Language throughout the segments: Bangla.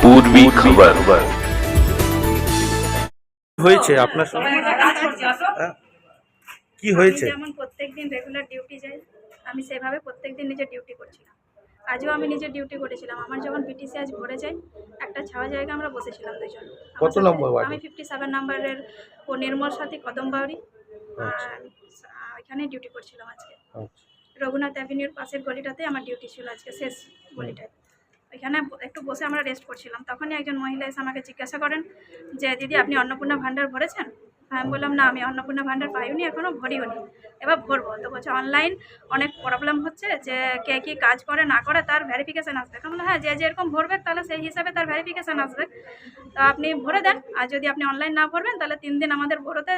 পূর্বী খবর হয়েছে আপনার সঙ্গে কি হয়েছে? আমি যেমন প্রত্যেকদিন রেগুলার ডিউটি যাই, আমি সেভাবে প্রত্যেকদিন নিজের ডিউটি করছিলাম। আজও আমি নিজের ডিউটি করেছিলাম। আমার যখন পিটিসি আজ ভরে যায়, একটা ছাওয়া জায়গা আমরা বসেছিলাম দুজন। কত নম্বর ওয়ার্ডে? আমি 57 নম্বরের নির্মল সাথী কদমবাউরি, আচ্ছা। আর এখানে ডিউটি করছিলাম আজকে। আচ্ছা। রঘুনাথ অ্যাভিনিউর পাশের গলিটাতে আমার ডিউটি ছিল আজকে, শেষ গলিটায়। ওইখানে একটু বসে আমরা রেস্ট করছিলাম। তখনই একজন মহিলা এসে আমাকে জিজ্ঞাসা করেন যে, দিদি আপনি অন্নপূর্ণা ভাণ্ডার ভরেছেন? আমি বললাম না, আমি অন্নপূর্ণা ভাণ্ডার পাইনি, এখনও ভরিও নি, এবার ভরবো। তো বলছে অনলাইন অনেক প্রবলেম হচ্ছে, যে কে কী কাজ করে না করে তার ভেরিফিকেশান আসবে। আমি বললাম হ্যাঁ, যে যেরকম ভরবে তাহলে সেই হিসাবে তার ভেরিফিকেশান আসবে। তো আপনি ভরে দেন, আর যদি আপনি অনলাইন না ভরবেন তাহলে 3 দিন আমাদের বড়োতে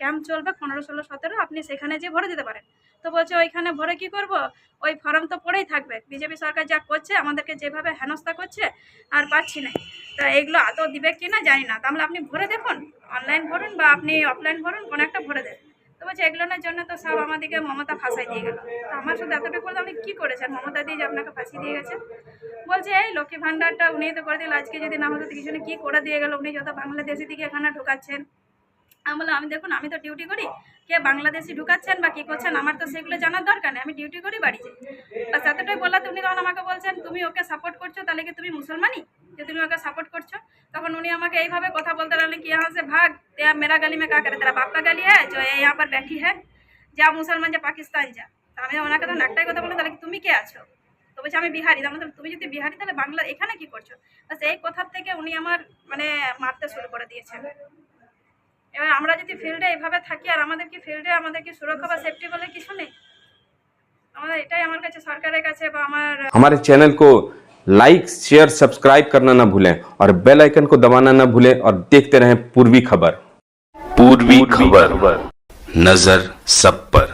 ক্যাম্প চলবে, 15, 16, 17, আপনি সেখানে যেয়ে ভরে দিতে পারেন। তো বলছে ওইখানে ভরে কি করব, ওই ফর্ম তো পড়েই থাকবে। বিজেপি সরকার যা করছে, আমাদেরকে যেভাবে হেনস্থা করছে, আর পাচ্ছি না। তা এগুলো আদৌ দিবে কি না জানি না। তাহলে আপনি ভরে দেখুন, অনলাইন ভরুন বা আপনি অফলাইন ভরুন, কোনো একটা ভরে দেন। তো বলছে এগুলোর জন্য তো সব আমাদেরকে মমতা ফাঁসাই দিয়ে গেল। তো আমার শুধু এতটুকু বলতে, আপনি কী করেছেন মমতা দিয়ে যে আপনাকে ফাঁসিয়ে দিয়ে গেছে? বলছে এই লক্ষ্মী ভাণ্ডারটা উনি তো করে দিল, আজকে যদি না হতো কিছু কী করে দিয়ে গেল, উনি যত বাংলাদেশি দিকে এখানে ঢুকাচ্ছেন। আমি বললাম আমি দেখুন, আমি তো ডিউটি করি, কে বাংলাদেশি ঢুকাচ্ছেন বা কী করছেন আমার তো সেগুলো জানার দরকার নেই, আমি ডিউটি করি বাড়ি যাই। বাস এতটাই বললাম। উনি তখন আমাকে বলছেন তুমি ওকে সাপোর্ট করছো, তাহলে কি তুমি মুসলমানই যে তুমি ওকে সাপোর্ট করছো? তখন উনি আমাকে এইভাবে কথা বলতে লাগলেন কি यहाँ से भाग, तेरा मेरा गली में क्या करे, तेरा बाप का गली है जो यहाँ पर बैठी है, যা মুসলমান যা পাকিস্তান যা। তা আমি ওনাকে তখন একটাই কথা বললাম, তাহলে তুমি কে আছো? তো বলছে আমি বিহারি। তার মধ্যে তুমি যদি বিহারি তাহলে বাংলা এখানে কি করছো? বাস এই কথার থেকে উনি আমার মানে মারতে শুরু করে দিয়েছেন। এবার আমরা যদি ফিল্ডে এইভাবে থাকি, আর আমাদের কি ফিল্ডে আমাদের কি সুরক্ষা বা সেফটি বলে কিছু নেই? আমাদের এটাই আমার কাছে সরকারের কাছে বা আমার हमारे चैनल को लाइक शेयर सब्सक्राइब करना ना भूलें और बेल आइकन को दबाना ना भूलें और देखते रहें पूर्वी खबर। पूर्वी खबर, नजर सब पर।